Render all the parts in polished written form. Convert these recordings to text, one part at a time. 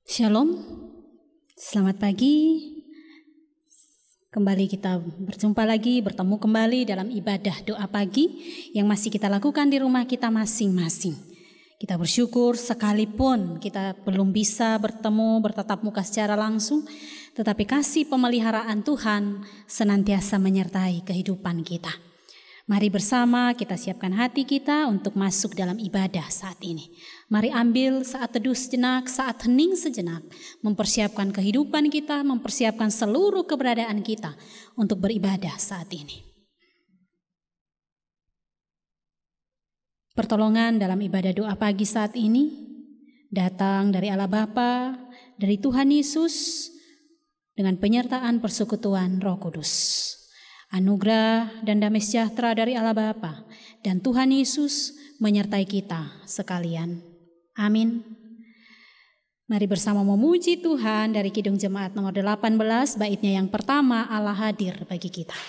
Shalom, selamat pagi. Kembali kita berjumpa lagi, bertemu kembali dalam ibadah doa pagi yang masih kita lakukan di rumah kita masing-masing. Kita bersyukur sekalipun kita belum bisa bertemu, bertatap muka secara langsung, tetapi kasih pemeliharaan Tuhan senantiasa menyertai kehidupan kita. Mari bersama kita siapkan hati kita untuk masuk dalam ibadah saat ini. Mari ambil saat teduh sejenak, saat hening sejenak, mempersiapkan kehidupan kita, mempersiapkan seluruh keberadaan kita untuk beribadah saat ini. Pertolongan dalam ibadah doa pagi saat ini datang dari Allah Bapa, dari Tuhan Yesus, dengan penyertaan persekutuan Roh Kudus. Anugerah dan damai sejahtera dari Allah Bapa dan Tuhan Yesus menyertai kita sekalian. Amin. Mari bersama memuji Tuhan dari Kidung Jemaat nomor 18, baitnya yang pertama, Allah hadir bagi kita.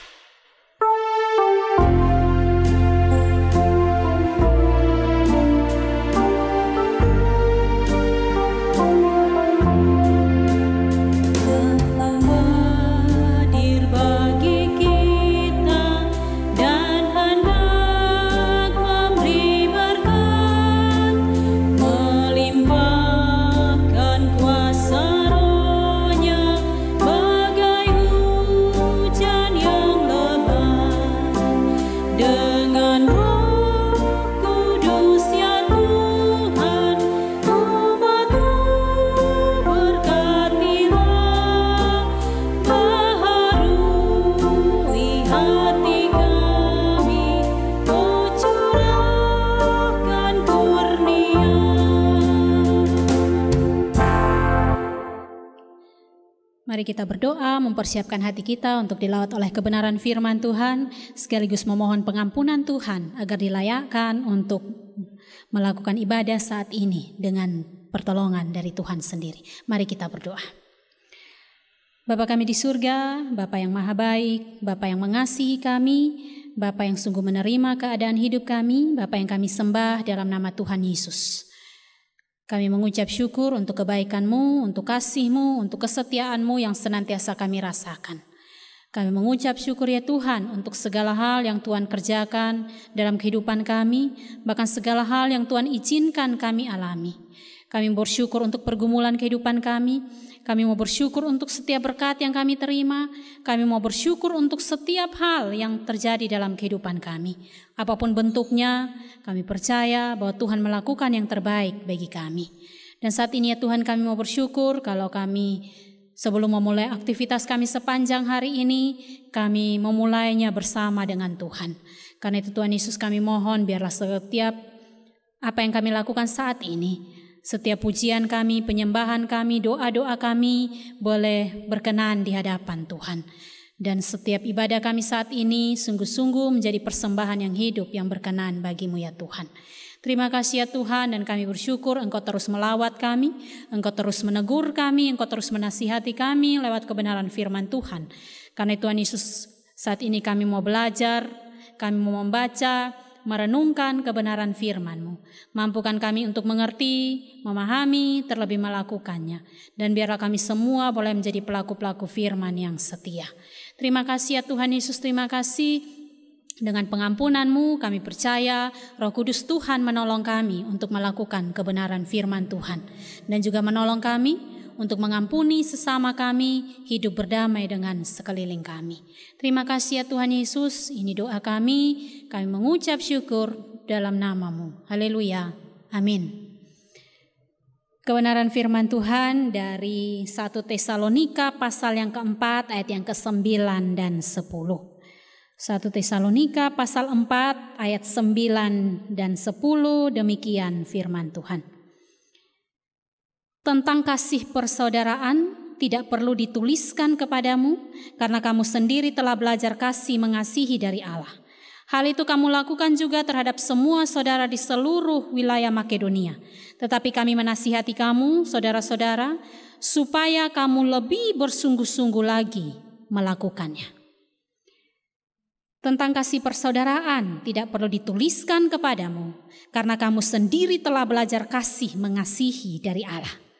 Mari kita berdoa, mempersiapkan hati kita untuk dilawat oleh kebenaran firman Tuhan, sekaligus memohon pengampunan Tuhan agar dilayakkan untuk melakukan ibadah saat ini dengan pertolongan dari Tuhan sendiri. Mari kita berdoa. Bapa kami di surga, Bapa yang maha baik, Bapa yang mengasihi kami, Bapa yang sungguh menerima keadaan hidup kami, Bapa yang kami sembah dalam nama Tuhan Yesus. Kami mengucap syukur untuk kebaikan-Mu, untuk kasih-Mu, untuk kesetiaan-Mu yang senantiasa kami rasakan. Kami mengucap syukur ya Tuhan untuk segala hal yang Tuhan kerjakan dalam kehidupan kami, bahkan segala hal yang Tuhan izinkan kami alami. Kami bersyukur untuk pergumulan kehidupan kami mau bersyukur untuk setiap berkat yang kami terima, kami mau bersyukur untuk setiap hal yang terjadi dalam kehidupan kami. Apapun bentuknya, kami percaya bahwa Tuhan melakukan yang terbaik bagi kami. Dan saat ini ya Tuhan, kami mau bersyukur kalau kami sebelum memulai aktivitas kami sepanjang hari ini, kami memulainya bersama dengan Tuhan. Karena itu Tuhan Yesus, kami mohon biarlah setiap apa yang kami lakukan saat ini, setiap pujian kami, penyembahan kami, doa-doa kami boleh berkenan di hadapan Tuhan. Dan setiap ibadah kami saat ini sungguh-sungguh menjadi persembahan yang hidup yang berkenan bagi-Mu ya Tuhan. Terima kasih ya Tuhan, dan kami bersyukur Engkau terus melawat kami, Engkau terus menegur kami, Engkau terus menasihati kami lewat kebenaran firman Tuhan. Karena Tuhan Yesus, saat ini kami mau belajar, kami mau membaca, merenungkan kebenaran firman-Mu. Mampukan kami untuk mengerti, memahami, terlebih melakukannya. Dan biarlah kami semua boleh menjadi pelaku-pelaku firman yang setia. Terima kasih ya Tuhan Yesus, terima kasih. Dengan pengampunan-Mu kami percaya Roh Kudus Tuhan menolong kami untuk melakukan kebenaran firman Tuhan. Dan juga menolong kami untuk mengampuni sesama kami, hidup berdamai dengan sekeliling kami. Terima kasih ya Tuhan Yesus, ini doa kami mengucap syukur dalam nama-Mu. Haleluya, amin. Kebenaran firman Tuhan dari 1 Tesalonika pasal yang keempat ayat yang ke-9 dan 10. 1 Tesalonika pasal 4 ayat 9 dan 10, demikian firman Tuhan. Tentang kasih persaudaraan tidak perlu dituliskan kepadamu, karena kamu sendiri telah belajar kasih mengasihi dari Allah. Hal itu kamu lakukan juga terhadap semua saudara di seluruh wilayah Makedonia. Tetapi kami menasihati kamu, saudara-saudara, supaya kamu lebih bersungguh-sungguh lagi melakukannya. Tentang kasih persaudaraan tidak perlu dituliskan kepadamu, karena kamu sendiri telah belajar kasih mengasihi dari Allah.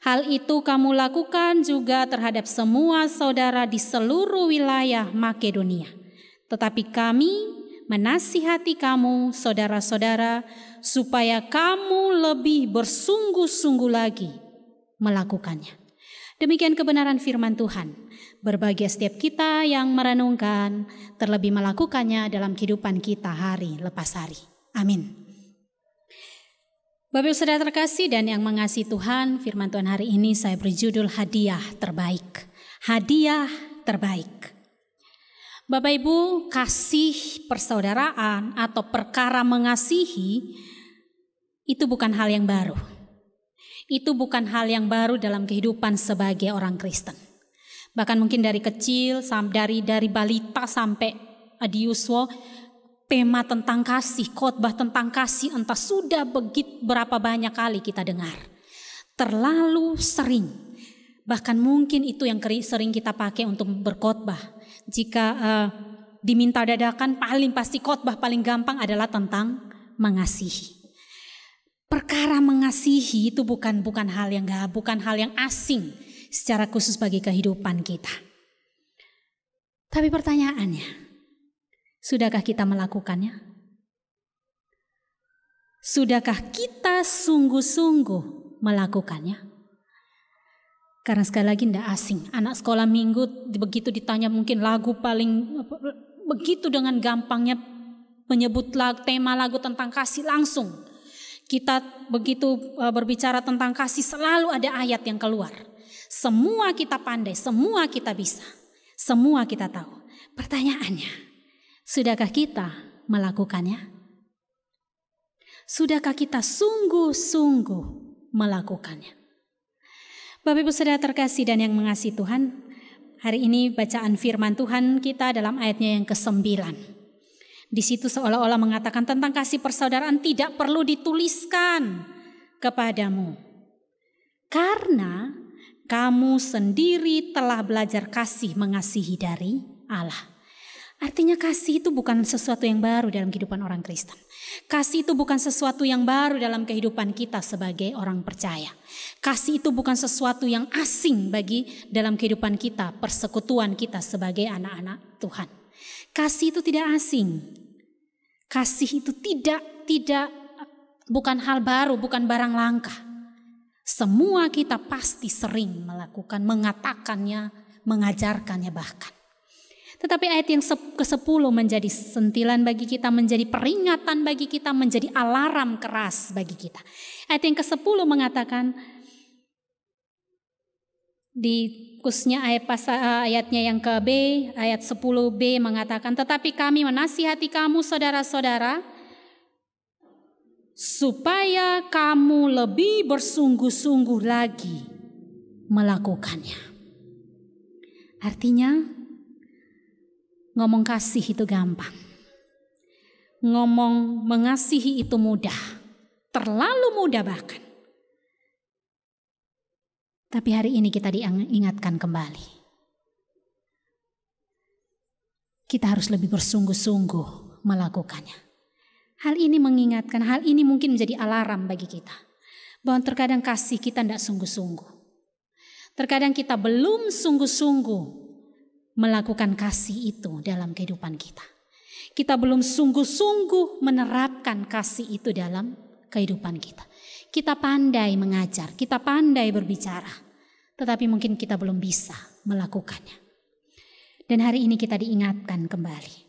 Hal itu kamu lakukan juga terhadap semua saudara di seluruh wilayah Makedonia. Tetapi kami menasihati kamu, saudara-saudara, supaya kamu lebih bersungguh-sungguh lagi melakukannya. Demikian kebenaran firman Tuhan. Berbahagia setiap kita yang merenungkan, terlebih melakukannya dalam kehidupan kita hari lepas hari. Amin. Bapak Ibu Saudara terkasih dan yang mengasihi Tuhan, firman Tuhan hari ini saya berjudul hadiah terbaik. Hadiah terbaik. Bapak Ibu, kasih persaudaraan atau perkara mengasihi itu bukan hal yang baru. Itu bukan hal yang baru dalam kehidupan sebagai orang Kristen. Bahkan mungkin dari kecil, dari balita sampai adiuswo, tema tentang kasih, khotbah tentang kasih entah sudah berapa banyak kali kita dengar. Terlalu sering. Bahkan mungkin itu yang sering kita pakai untuk berkhotbah. Jika diminta dadakan, paling pasti khotbah paling gampang adalah tentang mengasihi. Perkara mengasihi itu bukan hal yang asing secara khusus bagi kehidupan kita. Tapi pertanyaannya, sudahkah kita melakukannya? Sudahkah kita sungguh-sungguh melakukannya? Karena sekali lagi tidak asing. Anak sekolah minggu begitu ditanya mungkin lagu paling begitu dengan gampangnya menyebut tema lagu tentang kasih langsung. Kita begitu berbicara tentang kasih selalu ada ayat yang keluar. Semua kita pandai, semua kita bisa, semua kita tahu. Pertanyaannya, sudahkah kita melakukannya? Sudahkah kita sungguh-sungguh melakukannya? Bapak Ibu Saudara terkasih dan yang mengasihi Tuhan, hari ini bacaan firman Tuhan kita dalam ayatnya yang ke-9. Di situ seolah-olah mengatakan tentang kasih persaudaraan tidak perlu dituliskan kepadamu. Karena kamu sendiri telah belajar kasih mengasihi dari Allah. Artinya kasih itu bukan sesuatu yang baru dalam kehidupan orang Kristen. Kasih itu bukan sesuatu yang baru dalam kehidupan kita sebagai orang percaya. Kasih itu bukan sesuatu yang asing bagi dalam kehidupan kita, persekutuan kita sebagai anak-anak Tuhan. Kasih itu tidak asing. Kasih itu bukan hal baru, bukan barang langka. Semua kita pasti sering melakukan, mengatakannya, mengajarkannya bahkan. Tetapi ayat yang ke-10 menjadi sentilan bagi kita, menjadi peringatan bagi kita, menjadi alarm keras bagi kita. Ayat yang ke-10 mengatakan, di khususnya ayatnya yang ke B, ayat 10b mengatakan, tetapi kami menasihati kamu saudara-saudara, supaya kamu lebih bersungguh-sungguh lagi melakukannya. Artinya, ngomong kasih itu gampang. Ngomong mengasihi itu mudah, terlalu mudah bahkan. Tapi hari ini kita diingatkan kembali. Kita harus lebih bersungguh-sungguh melakukannya. Hal ini mengingatkan, hal ini mungkin menjadi alarm bagi kita. Bahwa terkadang kasih kita tidak sungguh-sungguh. Terkadang kita belum sungguh-sungguh melakukan kasih itu dalam kehidupan kita. Kita belum sungguh-sungguh menerapkan kasih itu dalam kehidupan kita. Kita pandai mengajar, kita pandai berbicara, tetapi mungkin kita belum bisa melakukannya. Dan hari ini kita diingatkan kembali.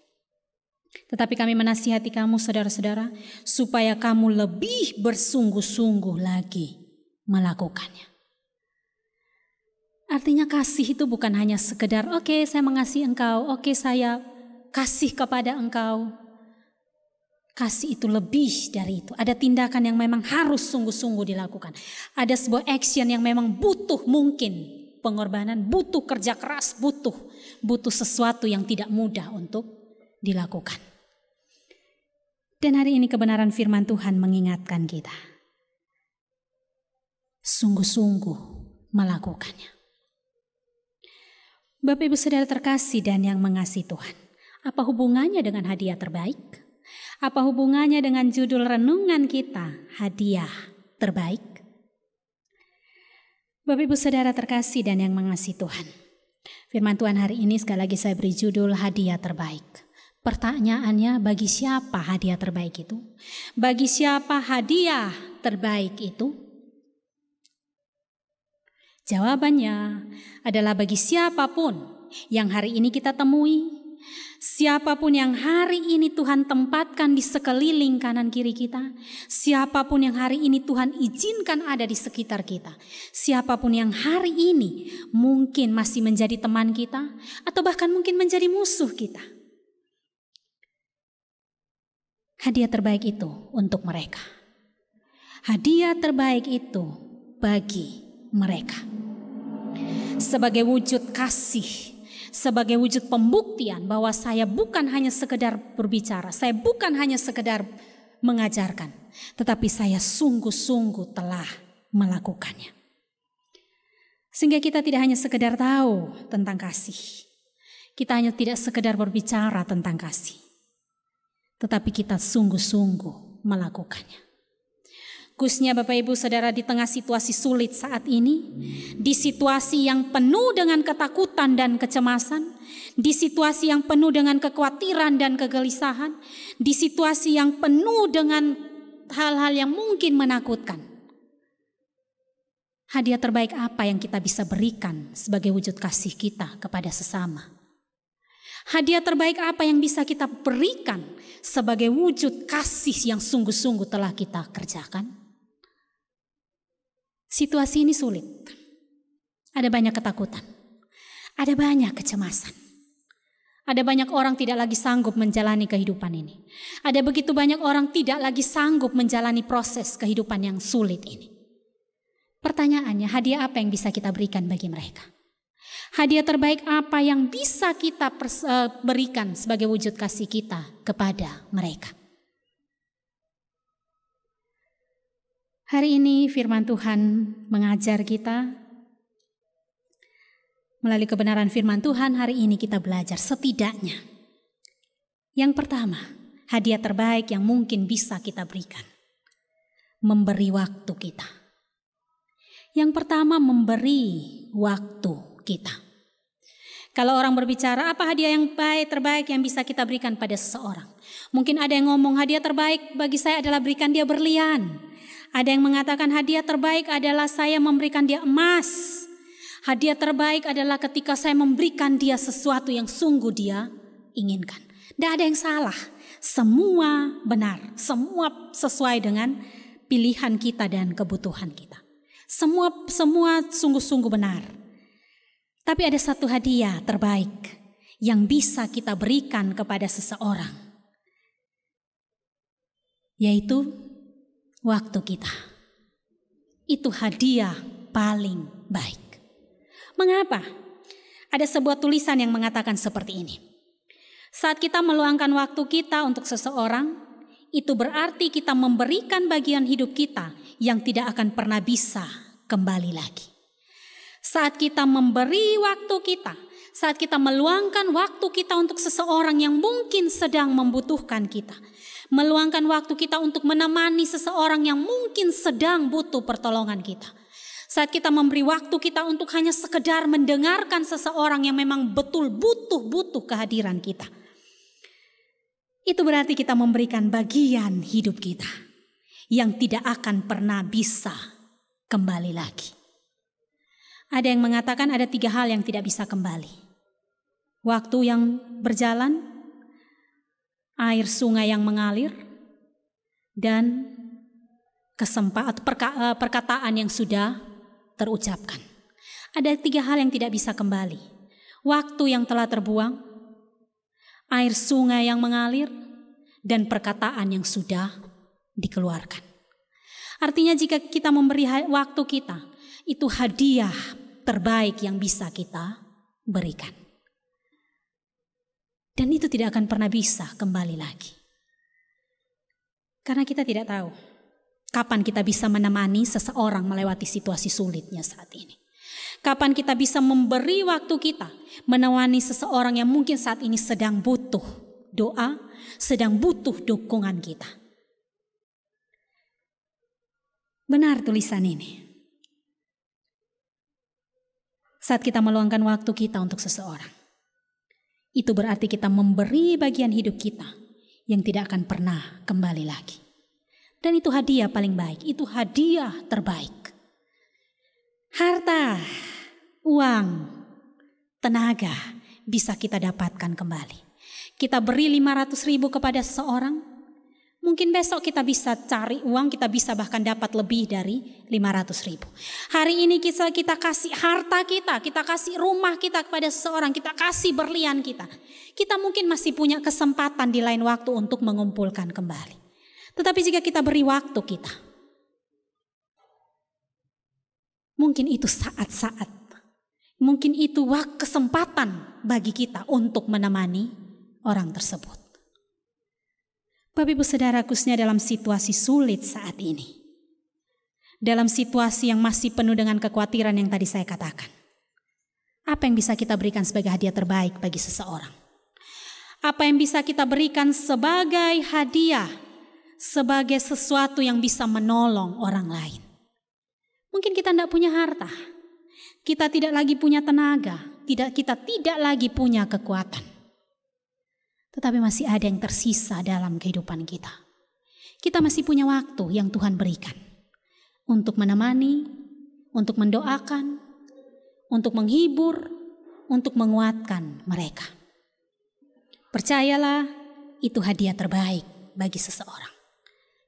Tetapi kami menasihati kamu saudara-saudara, supaya kamu lebih bersungguh-sungguh lagi melakukannya. Artinya kasih itu bukan hanya sekedar, oke, saya mengasihi engkau, oke, saya kasih kepada engkau. Kasih itu lebih dari itu. Ada tindakan yang memang harus sungguh-sungguh dilakukan. Ada sebuah action yang memang butuh mungkin pengorbanan, butuh kerja keras, butuh sesuatu yang tidak mudah untuk dilakukan. Dan hari ini kebenaran firman Tuhan mengingatkan kita. Sungguh-sungguh melakukannya. Bapak Ibu Saudara terkasih dan yang mengasihi Tuhan. Apa hubungannya dengan hadiah terbaik? Apa hubungannya dengan judul renungan kita, hadiah terbaik? Bapak Ibu Saudara terkasih dan yang mengasihi Tuhan. Firman Tuhan hari ini sekali lagi saya beri judul hadiah terbaik. Pertanyaannya, bagi siapa hadiah terbaik itu? Bagi siapa hadiah terbaik itu? Jawabannya adalah bagi siapapun yang hari ini kita temui, siapapun yang hari ini Tuhan tempatkan di sekeliling kanan kiri kita, siapapun yang hari ini Tuhan izinkan ada di sekitar kita, siapapun yang hari ini mungkin masih menjadi teman kita atau bahkan mungkin menjadi musuh kita. Hadiah terbaik itu untuk mereka. Hadiah terbaik itu bagi mereka. Sebagai wujud kasih, sebagai wujud pembuktian bahwa saya bukan hanya sekedar berbicara, saya bukan hanya sekedar mengajarkan, tetapi saya sungguh-sungguh telah melakukannya. Sehingga kita tidak hanya sekedar tahu tentang kasih, kita hanya tidak sekedar berbicara tentang kasih, tetapi kita sungguh-sungguh melakukannya. Khususnya Bapak Ibu Saudara di tengah situasi sulit saat ini, di situasi yang penuh dengan ketakutan dan kecemasan, di situasi yang penuh dengan kekhawatiran dan kegelisahan, di situasi yang penuh dengan hal-hal yang mungkin menakutkan. Hadiah terbaik apa yang kita bisa berikan sebagai wujud kasih kita kepada sesama? Hadiah terbaik apa yang bisa kita berikan sebagai wujud kasih yang sungguh-sungguh telah kita kerjakan? Situasi ini sulit. Ada banyak ketakutan. Ada banyak kecemasan. Ada banyak orang tidak lagi sanggup menjalani kehidupan ini. Ada begitu banyak orang tidak lagi sanggup menjalani proses kehidupan yang sulit ini. Pertanyaannya, hadiah apa yang bisa kita berikan bagi mereka? Hadiah terbaik apa yang bisa kita berikan sebagai wujud kasih kita kepada mereka? Hari ini firman Tuhan mengajar kita. Melalui kebenaran firman Tuhan hari ini kita belajar setidaknya. Yang pertama, hadiah terbaik yang mungkin bisa kita berikan. Memberi waktu kita. Yang pertama, memberi waktu kita. Kalau orang berbicara, apa hadiah yang terbaik yang bisa kita berikan pada seseorang? Mungkin ada yang ngomong hadiah terbaik bagi saya adalah berikan dia berlian. Ada yang mengatakan hadiah terbaik adalah saya memberikan dia emas. Hadiah terbaik adalah ketika saya memberikan dia sesuatu yang sungguh dia inginkan. Tidak ada yang salah. Semua benar. Semua sesuai dengan pilihan kita dan kebutuhan kita. Semua sungguh-sungguh benar. Tapi ada satu hadiah terbaik yang bisa kita berikan kepada seseorang. Yaitu waktu kita. Itu hadiah paling baik. Mengapa? Ada sebuah tulisan yang mengatakan seperti ini. Saat kita meluangkan waktu kita untuk seseorang, itu berarti kita memberikan bagian hidup kita yang tidak akan pernah bisa kembali lagi. Saat kita memberi waktu kita, saat kita meluangkan waktu kita untuk seseorang yang mungkin sedang membutuhkan kita, meluangkan waktu kita untuk menemani seseorang yang mungkin sedang butuh pertolongan kita. Saat kita memberi waktu kita untuk hanya sekedar mendengarkan seseorang yang memang betul butuh kehadiran kita. Itu berarti kita memberikan bagian hidup kita yang tidak akan pernah bisa kembali lagi. Ada yang mengatakan ada 3 hal yang tidak bisa kembali. Waktu yang berjalan, air sungai yang mengalir, dan perkataan yang sudah terucapkan. Ada 3 hal yang tidak bisa kembali. Waktu yang telah terbuang, air sungai yang mengalir, dan perkataan yang sudah dikeluarkan. Artinya jika kita memberi waktu kita, itu hadiah terbaik yang bisa kita berikan. Dan itu tidak akan pernah bisa kembali lagi. Karena kita tidak tahu kapan kita bisa menemani seseorang melewati situasi sulitnya saat ini. Kapan kita bisa memberi waktu kita menemani seseorang yang mungkin saat ini sedang butuh doa, sedang butuh dukungan kita. Benar tulisan ini. Saat kita meluangkan waktu kita untuk seseorang, itu berarti kita memberi bagian hidup kita yang tidak akan pernah kembali lagi. Dan itu hadiah paling baik, itu hadiah terbaik. Harta, uang, tenaga bisa kita dapatkan kembali. Kita beri 500.000 kepada seseorang, mungkin besok kita bisa cari uang, kita bisa bahkan dapat lebih dari 500.000. Hari ini kita kasih harta kita kasih rumah kita kepada seseorang, kita kasih berlian kita. Kita mungkin masih punya kesempatan di lain waktu untuk mengumpulkan kembali. Tetapi jika kita beri waktu kita, mungkin itu saat-saat, mungkin itu kesempatan bagi kita untuk menemani orang tersebut. Bapak Ibu Saudara, khususnya dalam situasi sulit saat ini, dalam situasi yang masih penuh dengan kekhawatiran yang tadi saya katakan, apa yang bisa kita berikan sebagai hadiah terbaik bagi seseorang? Apa yang bisa kita berikan sebagai hadiah, sebagai sesuatu yang bisa menolong orang lain? Mungkin kita tidak punya harta, kita tidak lagi punya tenaga, kita tidak lagi punya kekuatan. Tetapi masih ada yang tersisa dalam kehidupan kita. Kita masih punya waktu yang Tuhan berikan untuk menemani, untuk mendoakan, untuk menghibur, untuk menguatkan mereka. Percayalah, itu hadiah terbaik bagi seseorang.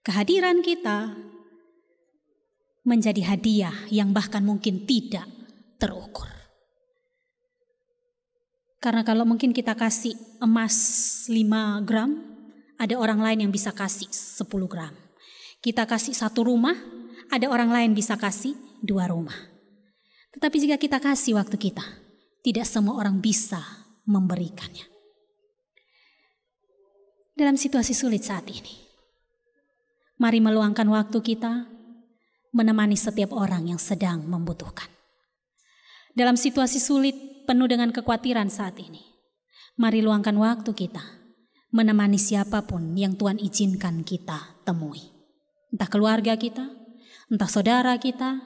Kehadiran kita menjadi hadiah yang bahkan mungkin tidak terukur. Karena kalau mungkin kita kasih emas 5 gram, ada orang lain yang bisa kasih 10 gram. Kita kasih 1 rumah, ada orang lain bisa kasih 2 rumah. Tetapi jika kita kasih waktu kita, tidak semua orang bisa memberikannya. Dalam situasi sulit saat ini, mari meluangkan waktu kita menemani setiap orang yang sedang membutuhkan. Dalam situasi sulit penuh dengan kekhawatiran saat ini, mari luangkan waktu kita menemani siapapun yang Tuhan izinkan kita temui. Entah keluarga kita, entah saudara kita,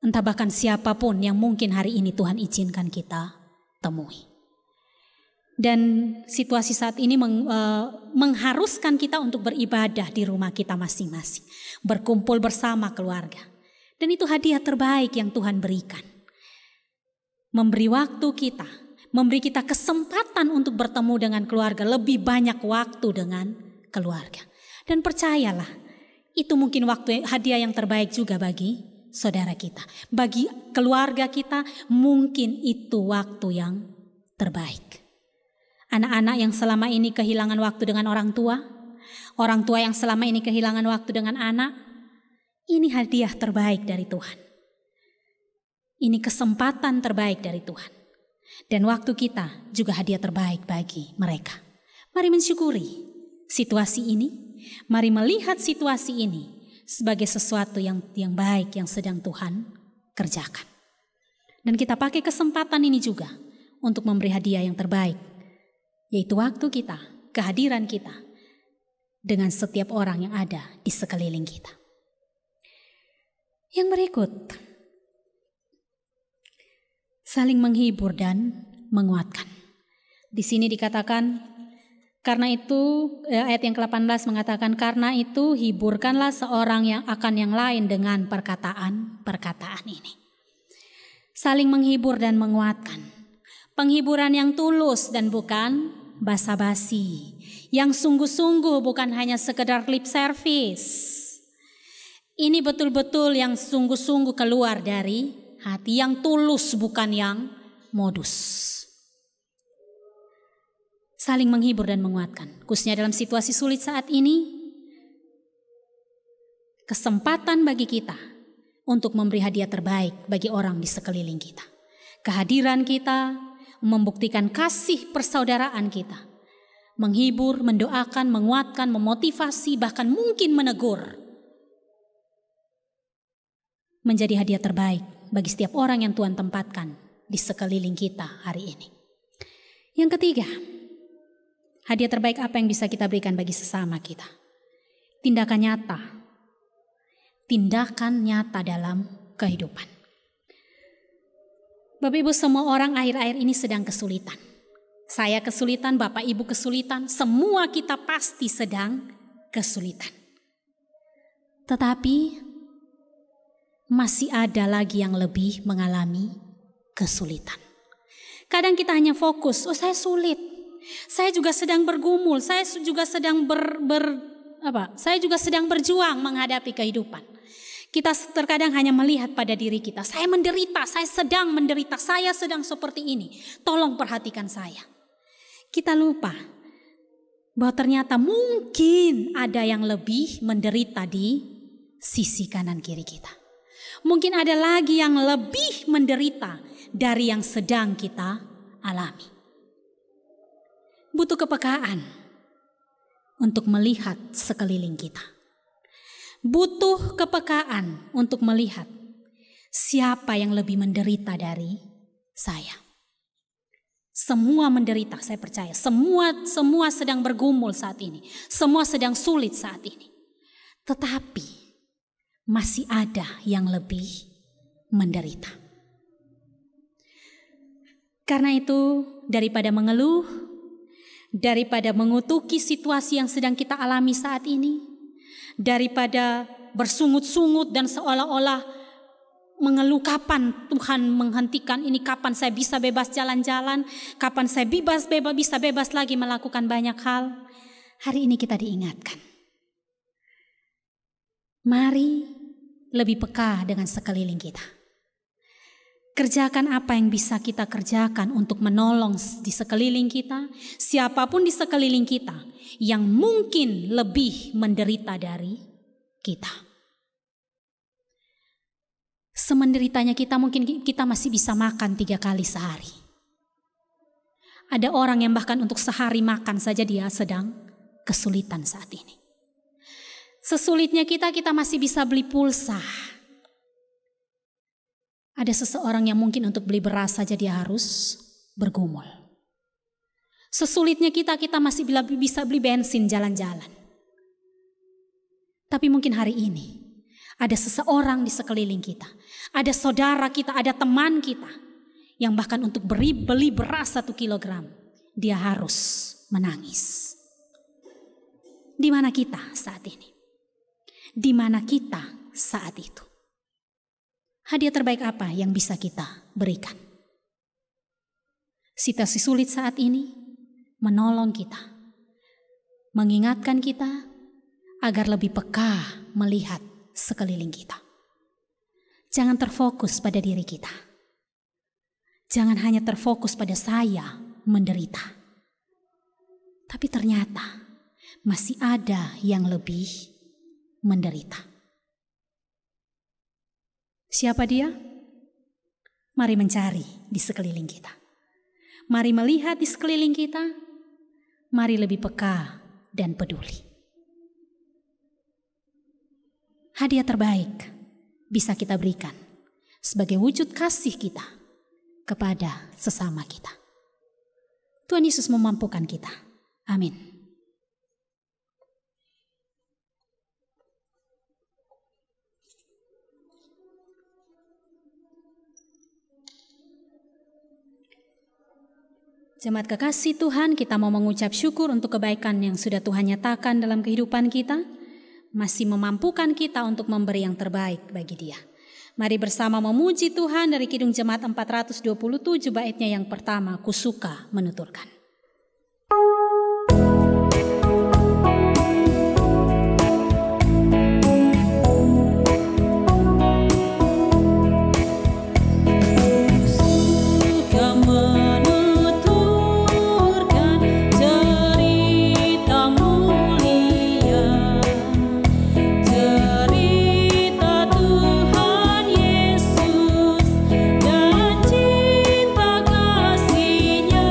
entah bahkan siapapun yang mungkin hari ini Tuhan izinkan kita temui. Dan situasi saat ini mengharuskan kita untuk beribadah di rumah kita masing-masing, berkumpul bersama keluarga. Dan itu hadiah terbaik yang Tuhan berikan. Memberi waktu kita, memberi kita kesempatan untuk bertemu dengan keluarga, lebih banyak waktu dengan keluarga. Dan percayalah, itu mungkin hadiah yang terbaik juga bagi saudara kita. Bagi keluarga kita, mungkin itu waktu yang terbaik. Anak-anak yang selama ini kehilangan waktu dengan orang tua yang selama ini kehilangan waktu dengan anak, ini hadiah terbaik dari Tuhan. Ini kesempatan terbaik dari Tuhan. Dan waktu kita juga hadiah terbaik bagi mereka. Mari mensyukuri situasi ini. Mari melihat situasi ini sebagai sesuatu yang baik yang sedang Tuhan kerjakan. Dan kita pakai kesempatan ini juga untuk memberi hadiah yang terbaik, yaitu waktu kita, kehadiran kita dengan setiap orang yang ada di sekeliling kita. Yang berikut, saling menghibur dan menguatkan. Di sini dikatakan, karena itu ayat yang ke-18 mengatakan, karena itu hiburkanlah seorang yang akan yang lain dengan perkataan ini. Saling menghibur dan menguatkan. Penghiburan yang tulus dan bukan basa-basi. Yang sungguh-sungguh, bukan hanya sekedar lip service. Ini betul-betul yang sungguh-sungguh keluar dari hati, yang tulus bukan yang modus. Saling menghibur dan menguatkan. Khususnya dalam situasi sulit saat ini, kesempatan bagi kita untuk memberi hadiah terbaik bagi orang di sekeliling kita. Kehadiran kita membuktikan kasih persaudaraan kita. Menghibur, mendoakan, menguatkan, memotivasi, bahkan mungkin menegur. Menjadi hadiah terbaik bagi setiap orang yang Tuhan tempatkan di sekeliling kita hari ini. Yang ketiga, hadiah terbaik apa yang bisa kita berikan bagi sesama kita? Tindakan nyata. Tindakan nyata dalam kehidupan. Bapak Ibu, semua orang akhir-akhir ini sedang kesulitan. Saya kesulitan, Bapak Ibu kesulitan, semua kita pasti sedang kesulitan. Tetapi masih ada lagi yang lebih mengalami kesulitan. Kadang kita hanya fokus, oh saya sulit, saya juga sedang bergumul, saya juga sedang saya juga sedang berjuang menghadapi kehidupan. Kita terkadang hanya melihat pada diri kita, saya menderita, saya sedang menderita, saya sedang seperti ini, tolong perhatikan saya. Kita lupa bahwa ternyata mungkin ada yang lebih menderita di sisi kanan kiri kita. Mungkin ada lagi yang lebih menderita dari yang sedang kita alami. Butuh kepekaan untuk melihat sekeliling kita. Butuh kepekaan untuk melihat siapa yang lebih menderita dari saya. Semua menderita, saya percaya. Semua sedang bergumul saat ini. Semua sedang sulit saat ini. Tetapi masih ada yang lebih menderita. Karena itu, daripada mengeluh, daripada mengutuki situasi yang sedang kita alami saat ini, daripada bersungut-sungut dan seolah-olah mengeluh kapan Tuhan menghentikan ini, kapan saya bisa bebas jalan-jalan, kapan saya bisa bebas lagi melakukan banyak hal. Hari ini kita diingatkan. Mari lebih peka dengan sekeliling kita. Kerjakan apa yang bisa kita kerjakan untuk menolong di sekeliling kita, siapapun di sekeliling kita yang mungkin lebih menderita dari kita. Semenderitanya kita, mungkin kita masih bisa makan 3 kali sehari. Ada orang yang bahkan untuk sehari makan saja dia sedang kesulitan saat ini. Sesulitnya kita masih bisa beli pulsa. Ada seseorang yang mungkin untuk beli beras saja dia harus bergumul. Sesulitnya kita masih bisa beli bensin jalan-jalan. Tapi mungkin hari ini ada seseorang di sekeliling kita, ada saudara kita, ada teman kita yang bahkan untuk beli beras 1 kilogram dia harus menangis. Di mana kita saat ini? Di mana kita saat itu? Hadiah terbaik apa yang bisa kita berikan? Situasi sulit saat ini menolong kita, mengingatkan kita agar lebih peka melihat sekeliling kita. Jangan terfokus pada diri kita. Jangan hanya terfokus pada saya menderita. Tapi ternyata masih ada yang lebih menderita. Siapa dia? Mari mencari di sekeliling kita. Mari melihat di sekeliling kita. Mari lebih peka dan peduli. Hadiah terbaik bisa kita berikan sebagai wujud kasih kita kepada sesama kita. Tuhan Yesus memampukan kita. Amin. Jemaat kekasih Tuhan, kita mau mengucap syukur untuk kebaikan yang sudah Tuhan nyatakan dalam kehidupan kita. Masih memampukan kita untuk memberi yang terbaik bagi Dia. Mari bersama memuji Tuhan dari Kidung Jemaat 427 baitnya yang pertama, Ku Suka Menuturkan. Dan cinta kasih-Nya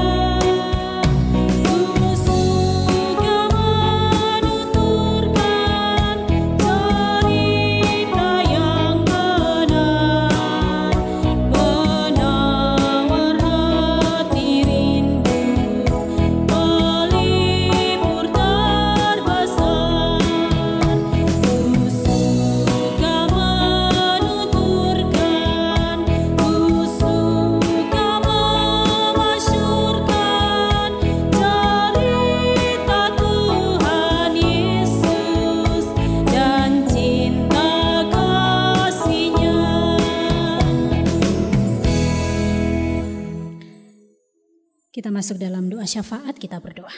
Kita masuk dalam doa syafaat, kita berdoa.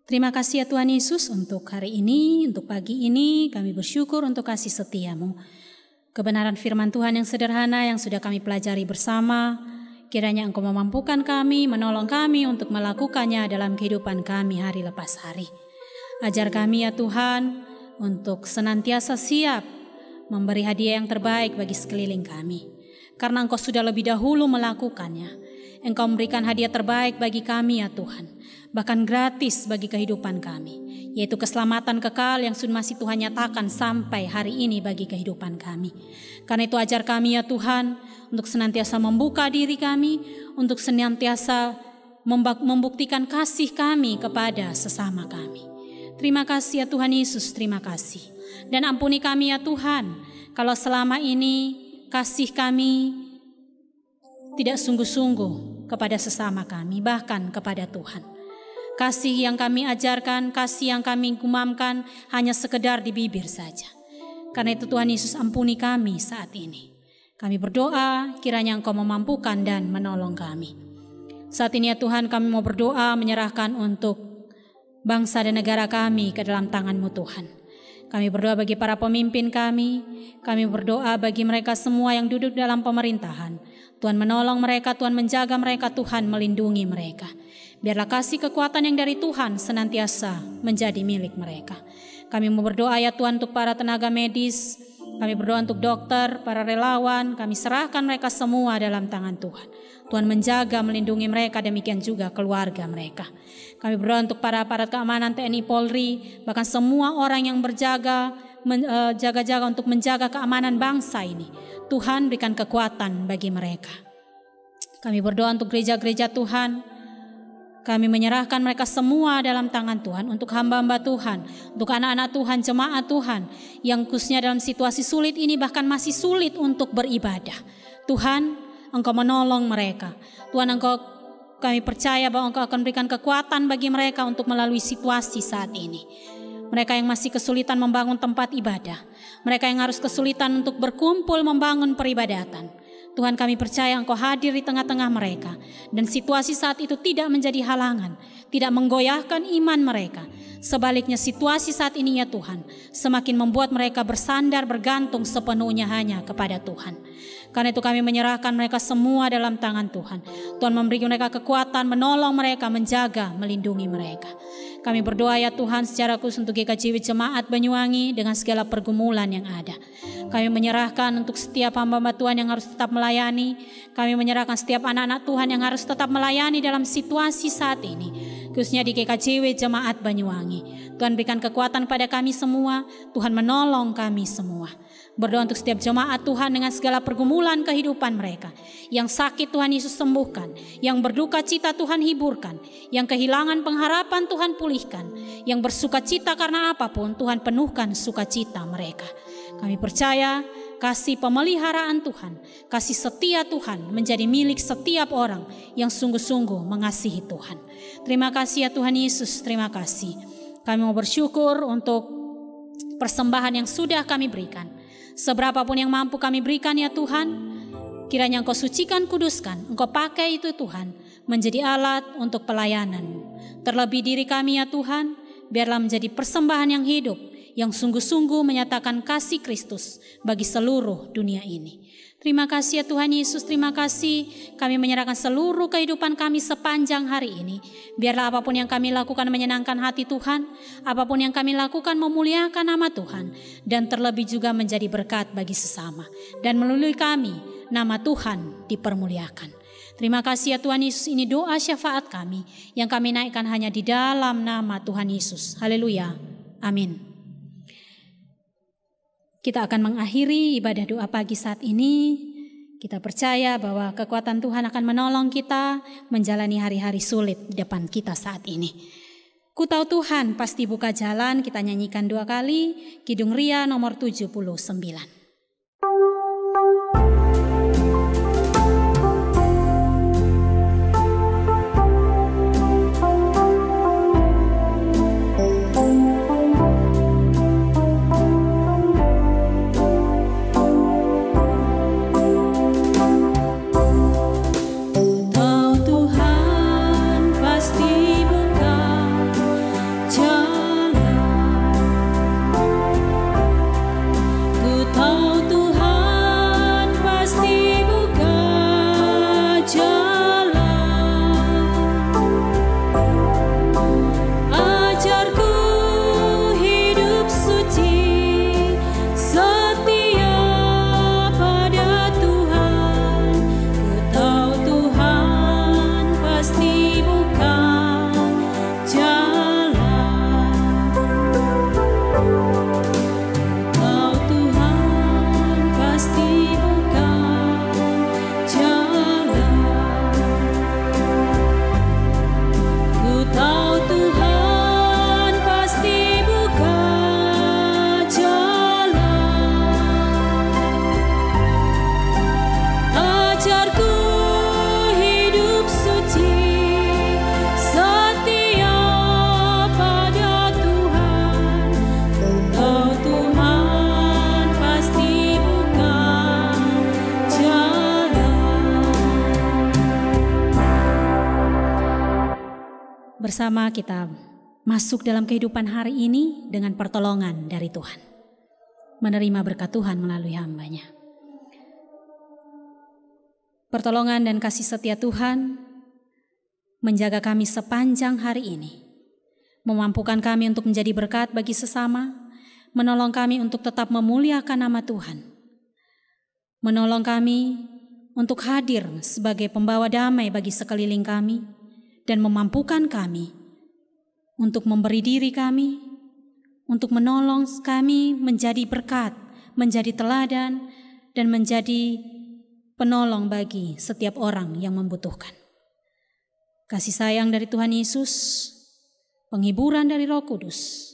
Terima kasih ya Tuhan Yesus untuk hari ini, untuk pagi ini. Kami bersyukur untuk kasih setia-Mu. Kebenaran firman Tuhan yang sederhana yang sudah kami pelajari bersama, kiranya Engkau memampukan kami, menolong kami untuk melakukannya dalam kehidupan kami hari lepas hari. Ajar kami ya Tuhan untuk senantiasa siap memberi hadiah yang terbaik bagi sekeliling kami. Karena Engkau sudah lebih dahulu melakukannya. Engkau memberikan hadiah terbaik bagi kami ya Tuhan, bahkan gratis bagi kehidupan kami, yaitu keselamatan kekal yang sudah masih Tuhan nyatakan sampai hari ini bagi kehidupan kami. Karena itu ajar kami ya Tuhan untuk senantiasa membuka diri kami, untuk senantiasa membuktikan kasih kami kepada sesama kami. Terima kasih ya Tuhan Yesus, terima kasih. Dan ampuni kami ya Tuhan, kalau selama ini kasih kami tidak sungguh-sungguh kepada sesama kami, bahkan kepada Tuhan. Kasih yang kami ajarkan, kasih yang kami gumamkan hanya sekedar di bibir saja. Karena itu Tuhan Yesus ampuni kami saat ini. Kami berdoa kiranya Engkau memampukan dan menolong kami. Saat ini ya Tuhan kami mau berdoa menyerahkan untuk bangsa dan negara kami ke dalam tangan-Mu Tuhan. Kami berdoa bagi para pemimpin kami berdoa bagi mereka semua yang duduk dalam pemerintahan. Tuhan menolong mereka, Tuhan menjaga mereka, Tuhan melindungi mereka. Biarlah kasih kekuatan yang dari Tuhan senantiasa menjadi milik mereka. Kami mau berdoa ya Tuhan untuk para tenaga medis, kami berdoa untuk dokter, para relawan, kami serahkan mereka semua dalam tangan Tuhan. Tuhan menjaga, melindungi mereka, demikian juga keluarga mereka. Kami berdoa untuk para aparat keamanan TNI Polri, bahkan semua orang yang berjaga, jaga-jaga untuk menjaga keamanan bangsa ini. Tuhan berikan kekuatan bagi mereka. Kami berdoa untuk gereja-gereja Tuhan. Kami menyerahkan mereka semua dalam tangan Tuhan, untuk hamba-hamba Tuhan, untuk anak-anak Tuhan, jemaat Tuhan, yang khususnya dalam situasi sulit ini bahkan masih sulit untuk beribadah. Tuhan, Engkau menolong mereka. Tuhan, kami percaya bahwa Engkau akan berikan kekuatan bagi mereka untuk melalui situasi saat ini. Mereka yang masih kesulitan membangun tempat ibadah, mereka yang harus kesulitan untuk berkumpul membangun peribadatan. Tuhan, kami percaya Engkau hadir di tengah-tengah mereka, dan situasi saat itu tidak menjadi halangan, tidak menggoyahkan iman mereka. Sebaliknya situasi saat ini ya Tuhan, semakin membuat mereka bersandar bergantung sepenuhnya hanya kepada Tuhan. Karena itu kami menyerahkan mereka semua dalam tangan Tuhan. Tuhan memberi mereka kekuatan, menolong mereka, menjaga, melindungi mereka. Kami berdoa ya Tuhan secara khusus untuk GKJW Jemaat Banyuwangi dengan segala pergumulan yang ada. Kami menyerahkan untuk setiap hamba-hamba Tuhan yang harus tetap melayani. Kami menyerahkan setiap anak-anak Tuhan yang harus tetap melayani dalam situasi saat ini, khususnya di GKJW Jemaat Banyuwangi. Tuhan berikan kekuatan pada kami semua. Tuhan menolong kami semua. Berdoa untuk setiap jemaat Tuhan dengan segala pergumulan kehidupan mereka. Yang sakit Tuhan Yesus sembuhkan, yang berduka cita Tuhan hiburkan, yang kehilangan pengharapan Tuhan pulihkan, yang bersuka cita karena apapun Tuhan penuhkan sukacita mereka. Kami percaya kasih pemeliharaan Tuhan, kasih setia Tuhan menjadi milik setiap orang yang sungguh-sungguh mengasihi Tuhan. Terima kasih ya Tuhan Yesus, terima kasih. Kami mau bersyukur untuk persembahan yang sudah kami berikan. Seberapapun yang mampu kami berikan ya Tuhan, kiranya Engkau sucikan, kuduskan, Engkau pakai itu Tuhan menjadi alat untuk pelayanan. Terlebih diri kami ya Tuhan, biarlah menjadi persembahan yang hidup, yang sungguh-sungguh menyatakan kasih Kristus bagi seluruh dunia ini. Terima kasih ya Tuhan Yesus, terima kasih. Kami menyerahkan seluruh kehidupan kami sepanjang hari ini. Biarlah apapun yang kami lakukan menyenangkan hati Tuhan, apapun yang kami lakukan memuliakan nama Tuhan, dan terlebih juga menjadi berkat bagi sesama. Dan melalui kami, nama Tuhan dipermuliakan. Terima kasih ya Tuhan Yesus, ini doa syafaat kami yang kami naikkan hanya di dalam nama Tuhan Yesus. Haleluya, amin. Kita akan mengakhiri ibadah doa pagi saat ini. Kita percaya bahwa kekuatan Tuhan akan menolong kita menjalani hari-hari sulit di depan kita saat ini. Ku tahu Tuhan pasti buka jalan. Kita nyanyikan 2 kali Kidung Ria nomor 79. Tuhan bersama kita masuk dalam kehidupan hari ini dengan pertolongan dari Tuhan. Menerima berkat Tuhan melalui hamba-Nya. Pertolongan dan kasih setia Tuhan menjaga kami sepanjang hari ini. Memampukan kami untuk menjadi berkat bagi sesama, menolong kami untuk tetap memuliakan nama Tuhan, menolong kami untuk hadir sebagai pembawa damai bagi sekeliling kami, dan memampukan kami untuk memberi diri kami, untuk menolong kami menjadi berkat, menjadi teladan, dan menjadi penolong bagi setiap orang yang membutuhkan. Kasih sayang dari Tuhan Yesus, penghiburan dari Roh Kudus,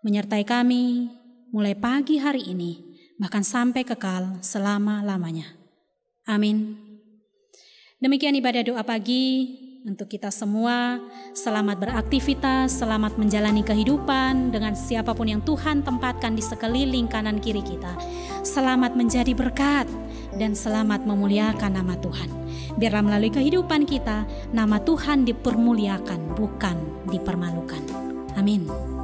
menyertai kami mulai pagi hari ini, bahkan sampai kekal selama-lamanya. Amin. Demikian ibadah doa pagi untuk kita semua. Selamat beraktivitas, selamat menjalani kehidupan dengan siapapun yang Tuhan tempatkan di sekeliling kanan kiri kita. Selamat menjadi berkat dan selamat memuliakan nama Tuhan. Biarlah melalui kehidupan kita, nama Tuhan dipermuliakan, bukan dipermalukan. Amin.